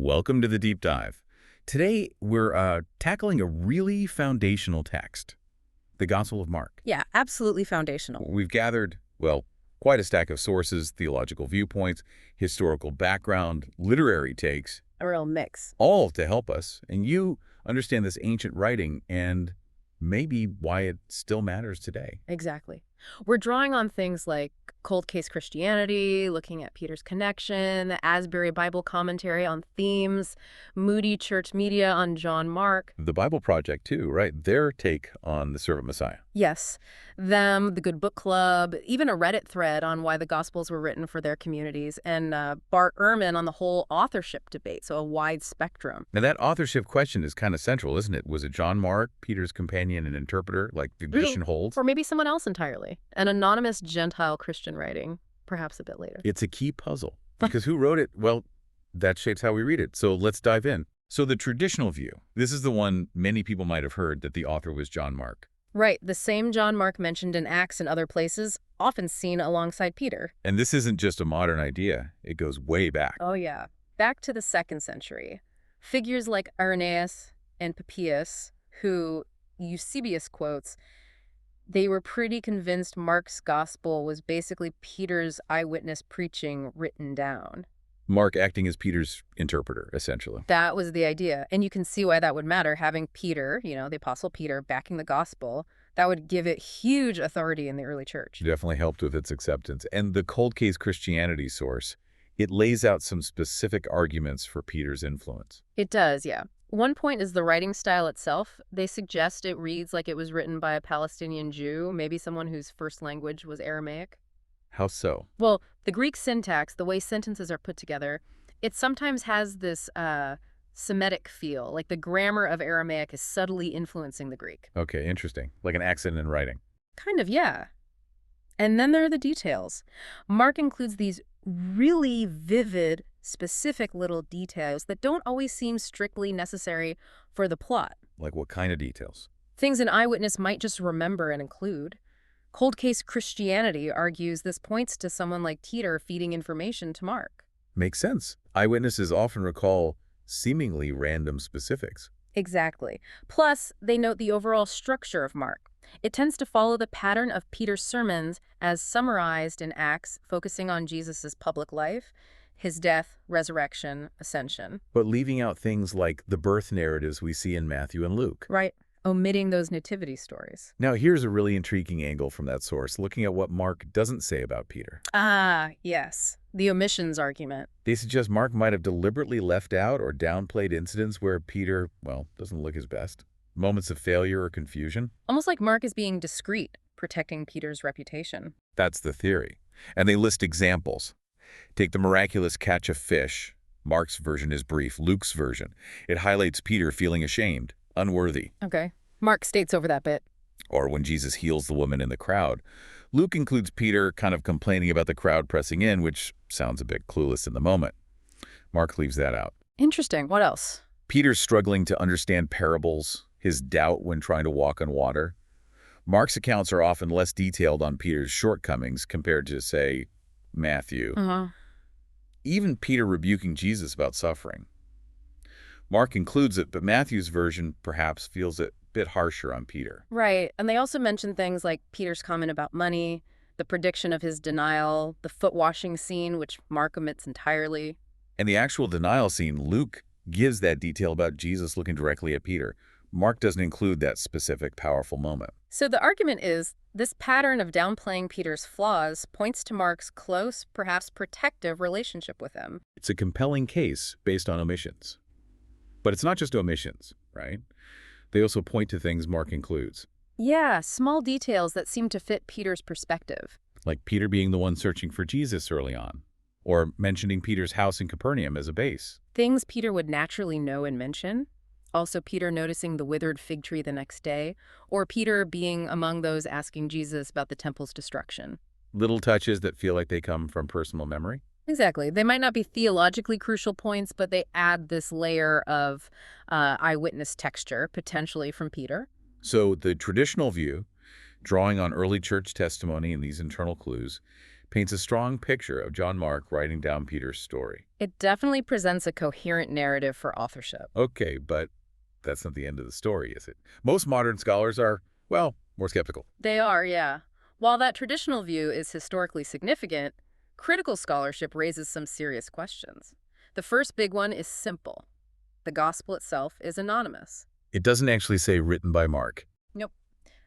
Welcome to the deep dive. Today, we're tackling a really foundational text, the Gospel of Mark. Yeah, absolutely foundational. We've gathered, well, quite a stack of sources, theological viewpoints, historical background, literary takes, A real mix. all to help us and you understand this ancient writing and maybe why it still matters today. Exactly. We're drawing on things like cold case Christianity, looking at Peter's connection, the Asbury Bible commentary on themes, Moody Church Media on John Mark. The Bible Project, too, right? Their take on the servant Messiah. Yes, them, the Good Book Club, even a Reddit thread on why the Gospels were written for their communities, and Bart Ehrman on the whole authorship debate, so a wide spectrum. Now, that authorship question is kind of central, isn't it? Was it John Mark, Peter's companion and interpreter, like the tradition holds? Or maybe someone else entirely. An anonymous Gentile Christian writing, perhaps a bit later. It's a key puzzle, because who wrote it? Well, that shapes how we read it. So let's dive in. So the traditional view, this is the one many people might have heard, that the author was John Mark. Right, the same John Mark mentioned in Acts and other places, often seen alongside Peter. And this isn't just a modern idea. It goes way back. Oh yeah, back to the 2nd century. Figures like Irenaeus and Papias, who Eusebius quotes, they were pretty convinced Mark's gospel was basically Peter's eyewitness preaching written down. Mark acting as Peter's interpreter, essentially. That was the idea. And you can see why that would matter, having Peter, the Apostle Peter, backing the gospel. That would give it huge authority in the early church. Definitely helped with its acceptance. And the cold case Christianity source, it lays out some specific arguments for Peter's influence. It does, yeah. One point is the writing style itself. They suggest it reads like it was written by a Palestinian Jew, maybe someone whose first language was Aramaic. How so? Well, the Greek syntax, the way sentences are put together, it sometimes has this Semitic feel, like the grammar of Aramaic is subtly influencing the Greek. Okay, interesting. Like an accent in writing. Kind of, yeah. And then there are the details. Mark includes these really vivid, specific little details that don't always seem strictly necessary for the plot. Like what kind of details? Things an eyewitness might just remember and include. Cold case Christianity argues this points to someone like Peter feeding information to Mark. Makes sense. Eyewitnesses often recall seemingly random specifics. Exactly. Plus, they note the overall structure of Mark. It tends to follow the pattern of Peter's sermons as summarized in Acts, focusing on Jesus' public life, his death, resurrection, ascension. But leaving out things like the birth narratives we see in Matthew and Luke. Right. Omitting those nativity stories. Now, here's a really intriguing angle from that source, looking at what Mark doesn't say about Peter. Ah, yes. The omissions argument. They suggest Mark might have deliberately left out or downplayed incidents where Peter, well, doesn't look his best. Moments of failure or confusion. Almost like Mark is being discreet, protecting Peter's reputation. That's the theory. And they list examples. Take the miraculous catch of fish. Mark's version is brief. Luke's version, it highlights Peter feeling ashamed, unworthy. Okay. Mark states over that bit. Or when Jesus heals the woman in the crowd. Luke includes Peter kind of complaining about the crowd pressing in, which sounds a bit clueless in the moment. Mark leaves that out. Interesting. What else? Peter's struggling to understand parables, his doubt when trying to walk on water. Mark's accounts are often less detailed on Peter's shortcomings compared to, say, Matthew. Even Peter rebuking Jesus about suffering. Mark includes it, but Matthew's version perhaps feels a bit harsher on Peter. Right. And they also mention things like Peter's comment about money, the prediction of his denial, the foot washing scene, which Mark omits entirely. And the actual denial scene, Luke gives that detail about Jesus looking directly at Peter. Mark doesn't include that specific, powerful moment. So the argument is this pattern of downplaying Peter's flaws points to Mark's close, perhaps protective relationship with him. It's a compelling case based on omissions. But it's not just omissions, right? They also point to things Mark includes. Yeah, small details that seem to fit Peter's perspective. Like Peter being the one searching for Jesus early on, or mentioning Peter's house in Capernaum as a base. Things Peter would naturally know and mention. Also, Peter noticing the withered fig tree the next day, or Peter being among those asking Jesus about the temple's destruction. Little touches that feel like they come from personal memory. Exactly. They might not be theologically crucial points, but they add this layer of eyewitness texture, potentially from Peter. So the traditional view, drawing on early church testimony and these internal clues, paints a strong picture of John Mark writing down Peter's story. It definitely presents a coherent narrative for authorship. Okay, but that's not the end of the story, is it? Most modern scholars are, well, more skeptical. They are, yeah. While that traditional view is historically significant, critical scholarship raises some serious questions. The first big one is simple. The gospel itself is anonymous. It doesn't actually say written by Mark. Nope.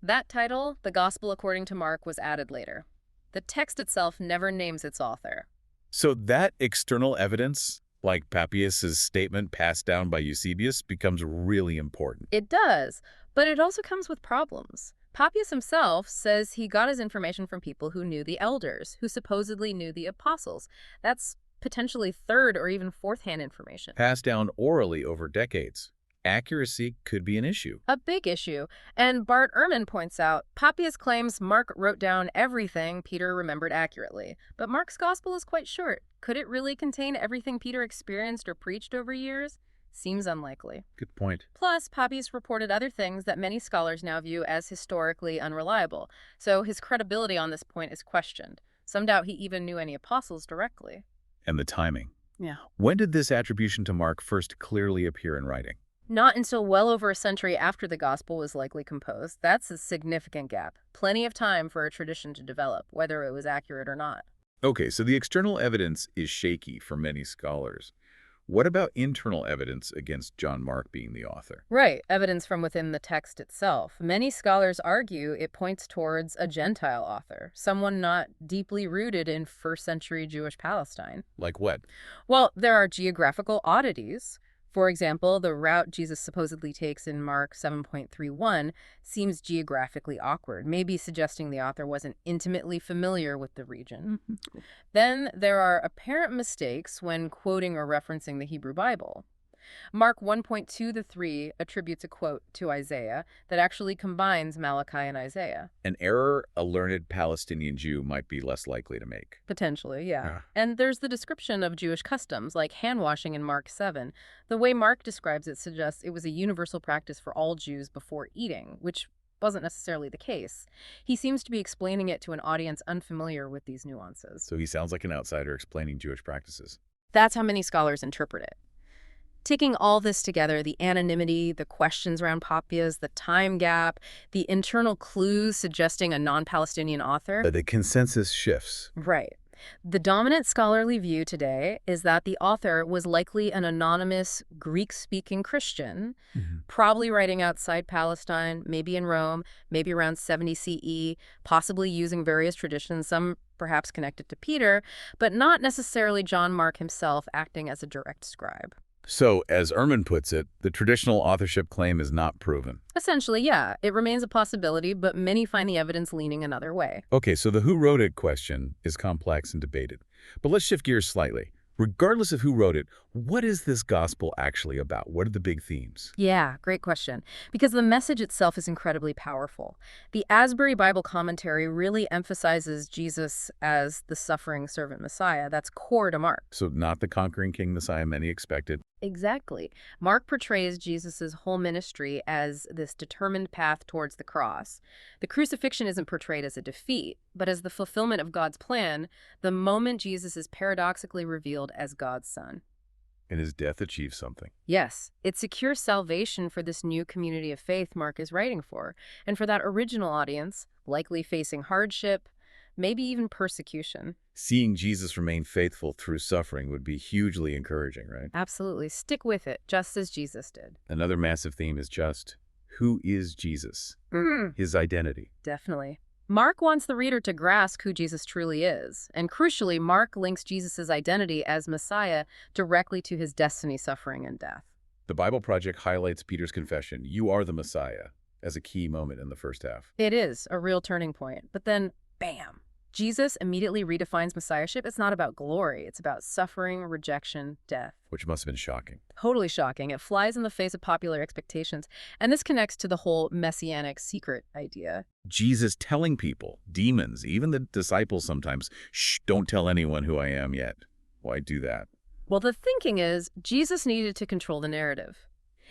That title, The Gospel According to Mark, was added later. The text itself never names its author. So that external evidence, like Papias' statement passed down by Eusebius, becomes really important. It does, but it also comes with problems. Papias himself says he got his information from people who knew the elders, who supposedly knew the apostles. That's potentially third or even fourth-hand information. Passed down orally over decades. Accuracy could be an issue. A big issue. And Bart Ehrman points out, Papias claims Mark wrote down everything Peter remembered accurately. But Mark's gospel is quite short. Could it really contain everything Peter experienced or preached over years? Seems unlikely. Good point. Plus, Papias reported other things that many scholars now view as historically unreliable. So his credibility on this point is questioned. Some doubt he even knew any apostles directly. And the timing. Yeah. When did this attribution to Mark first clearly appear in writing? Not until well over a century after the gospel was likely composed. That's a significant gap. Plenty of time for a tradition to develop, whether it was accurate or not. Okay, so the external evidence is shaky for many scholars. What about internal evidence against John Mark being the author? Right, evidence from within the text itself. Many scholars argue it points towards a Gentile author, someone not deeply rooted in first-century Jewish Palestine. Like what? Well, there are geographical oddities. For example, the route Jesus supposedly takes in Mark 7.31 seems geographically awkward, maybe suggesting the author wasn't intimately familiar with the region. Then there are apparent mistakes when quoting or referencing the Hebrew Bible. Mark 1.2-3 attributes a quote to Isaiah that actually combines Malachi and Isaiah. An error a learned Palestinian Jew might be less likely to make. Potentially, yeah. Yeah. And there's the description of Jewish customs, like hand-washing in Mark 7. The way Mark describes it suggests it was a universal practice for all Jews before eating, which wasn't necessarily the case. He seems to be explaining it to an audience unfamiliar with these nuances. So he sounds like an outsider explaining Jewish practices. That's how many scholars interpret it. Taking all this together, the anonymity, the questions around Papias, the time gap, the internal clues suggesting a non-Palestinian author. But the consensus shifts. Right. The dominant scholarly view today is that the author was likely an anonymous Greek-speaking Christian, probably writing outside Palestine, maybe in Rome, maybe around 70 CE, possibly using various traditions, some perhaps connected to Peter, but not necessarily John Mark himself acting as a direct scribe. So, as Ehrman puts it, the traditional authorship claim is not proven. Essentially, yeah, it remains a possibility, but many find the evidence leaning another way. Okay, so the who wrote it question is complex and debated. But let's shift gears slightly. Regardless of who wrote it, what is this gospel actually about? What are the big themes? Yeah, great question. Because the message itself is incredibly powerful. The Asbury Bible Commentary really emphasizes Jesus as the suffering servant Messiah. That's core to Mark. So not the conquering king Messiah many expected. Exactly. Mark portrays Jesus' whole ministry as this determined path towards the cross. The crucifixion isn't portrayed as a defeat, but as the fulfillment of God's plan, the moment Jesus is paradoxically revealed as God's son. And his death achieves something. Yes, it secures salvation for this new community of faith Mark is writing for, and for that original audience, likely facing hardship, maybe even persecution. Seeing Jesus remain faithful through suffering would be hugely encouraging, right? Absolutely. Stick with it, just as Jesus did. Another massive theme is just, who is Jesus? His identity. Definitely. Mark wants the reader to grasp who Jesus truly is. And crucially, Mark links Jesus' identity as Messiah directly to his destiny, suffering, and death. The Bible Project highlights Peter's confession, "You are the Messiah," as a key moment in the first half. It is a real turning point. But then, bam! Jesus immediately redefines messiahship. It's not about glory. It's about suffering, rejection, death. Which must have been shocking. Totally shocking. It flies in the face of popular expectations. And this connects to the whole messianic secret idea. Jesus telling people, demons, even the disciples sometimes, shh, don't tell anyone who I am yet. Why do that? Well, the thinking is Jesus needed to control the narrative.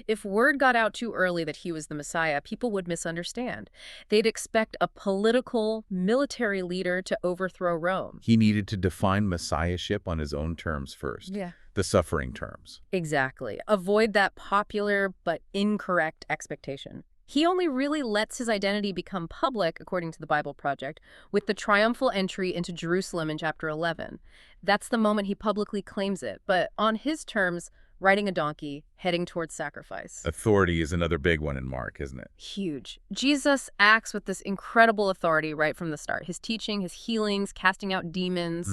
If word got out too early that he was the Messiah, people would misunderstand. They'd expect a political, military leader to overthrow Rome. He needed to define messiahship on his own terms first. Yeah. The suffering terms. Exactly. Avoid that popular but incorrect expectation. He only really lets his identity become public, according to the Bible Project, with the triumphal entry into Jerusalem in chapter 11. That's the moment he publicly claims it, but on his terms, riding a donkey, heading towards sacrifice. Authority is another big one in Mark, isn't it? Huge. Jesus acts with this incredible authority right from the start. His teaching, his healings, casting out demons.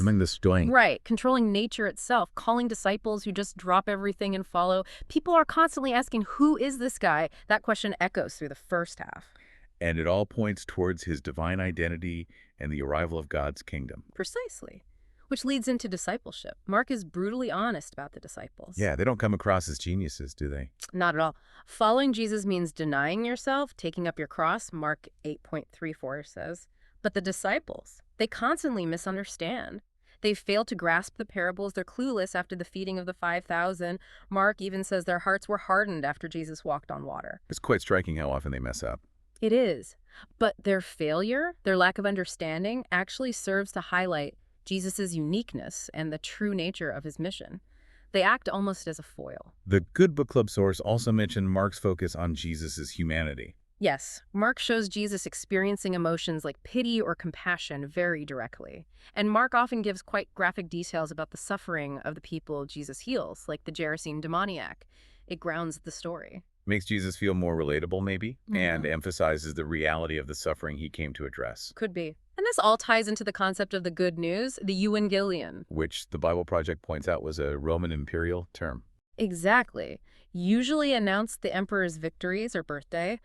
Right. Controlling nature itself, calling disciples who just drop everything and follow. People are constantly asking, who is this guy? That question echoes through the first half. And it all points towards his divine identity and the arrival of God's kingdom. Precisely. Which leads into discipleship. Mark is brutally honest about the disciples. Yeah, they don't come across as geniuses, do they? Not at all. Following Jesus means denying yourself, taking up your cross, Mark 8.34 says. But the disciples, they constantly misunderstand. They fail to grasp the parables. They're clueless after the feeding of the 5,000. Mark even says their hearts were hardened after Jesus walked on water. It's quite striking how often they mess up. It is. But their failure, their lack of understanding, actually serves to highlight Jesus' uniqueness and the true nature of his mission. They act almost as a foil. The Good Book Club source also mentioned Mark's focus on Jesus' humanity. Yes, Mark shows Jesus experiencing emotions like pity or compassion very directly. And Mark often gives quite graphic details about the suffering of the people Jesus heals, like the Gerasene demoniac. It grounds the story. Makes Jesus feel more relatable, maybe, and emphasizes the reality of the suffering he came to address. Could be. And this all ties into the concept of the good news, the euangelion. Which the Bible Project points out was a Roman imperial term. Exactly. Usually announced the emperor's victories or birthday.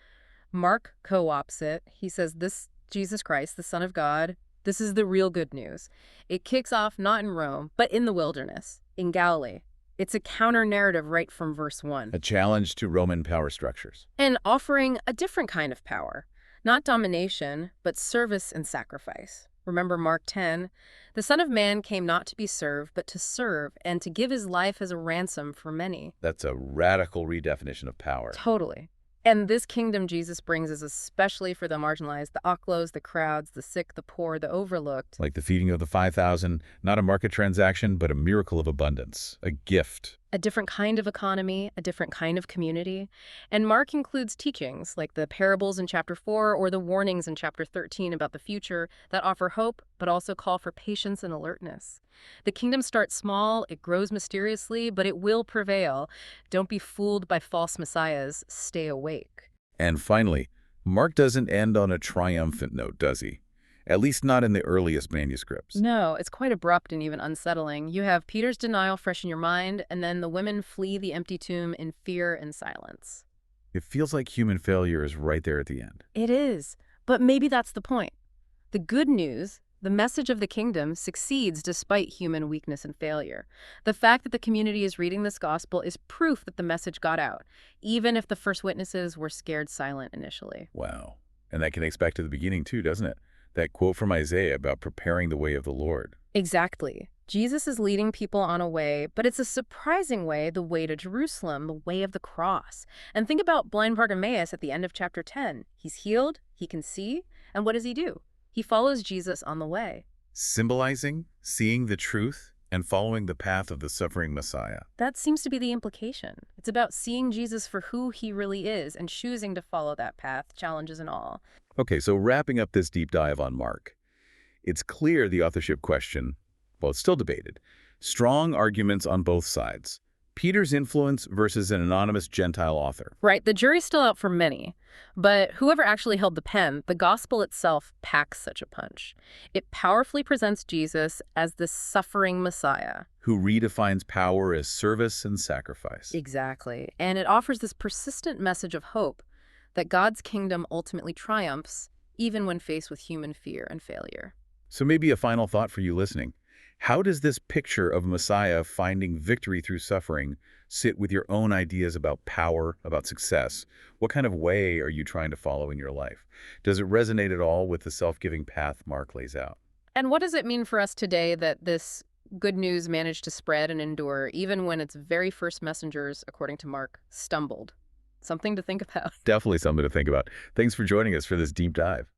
Mark co-opts it. He says, this Jesus Christ, the Son of God, this is the real good news. It kicks off not in Rome, but in the wilderness, in Galilee. It's a counter-narrative right from verse 1. A challenge to Roman power structures. And offering a different kind of power. Not domination, but service and sacrifice. Remember Mark 10? The Son of Man came not to be served, but to serve, and to give his life as a ransom for many. That's a radical redefinition of power. Totally. And this kingdom Jesus brings is especially for the marginalized, the aklos, the crowds, the sick, the poor, the overlooked. Like the feeding of the 5,000, not a market transaction, but a miracle of abundance, a gift. A different kind of economy, a different kind of community. And Mark includes teachings like the parables in chapter 4 or the warnings in chapter 13 about the future that offer hope, but also call for patience and alertness. The kingdom starts small, it grows mysteriously, but it will prevail. Don't be fooled by false messiahs. Stay awake. And finally, Mark doesn't end on a triumphant note, does he? At least not in the earliest manuscripts. No, it's quite abrupt and even unsettling. You have Peter's denial fresh in your mind, and then the women flee the empty tomb in fear and silence. It feels like human failure is right there at the end. It is, but maybe that's the point. The good news, the message of the kingdom, succeeds despite human weakness and failure. The fact that the community is reading this gospel is proof that the message got out, even if the first witnesses were scared silent initially. Wow. And that connects back to the beginning too, doesn't it? That quote from Isaiah about preparing the way of the Lord. Exactly. Jesus is leading people on a way, but it's a surprising way, the way to Jerusalem, the way of the cross. And think about blind Bartimaeus at the end of chapter 10. He's healed, he can see, and what does he do? He follows Jesus on the way. Symbolizing, seeing the truth, and following the path of the suffering Messiah. That seems to be the implication. It's about seeing Jesus for who he really is and choosing to follow that path, challenges and all. Okay, so wrapping up this deep dive on Mark, it's clear the authorship question, well, it's still debated. Strong arguments on both sides. Peter's influence versus an anonymous Gentile author. Right, the jury's still out for many. But whoever actually held the pen, the gospel itself packs such a punch. It powerfully presents Jesus as the suffering Messiah. Who redefines power as service and sacrifice. Exactly. And it offers this persistent message of hope that God's kingdom ultimately triumphs, even when faced with human fear and failure. So maybe a final thought for you listening. How does this picture of Messiah finding victory through suffering sit with your own ideas about power, about success? What kind of way are you trying to follow in your life? Does it resonate at all with the self-giving path Mark lays out? And what does it mean for us today that this good news managed to spread and endure, even when its very first messengers, according to Mark, stumbled? Something to think about. Definitely something to think about. Thanks for joining us for this deep dive.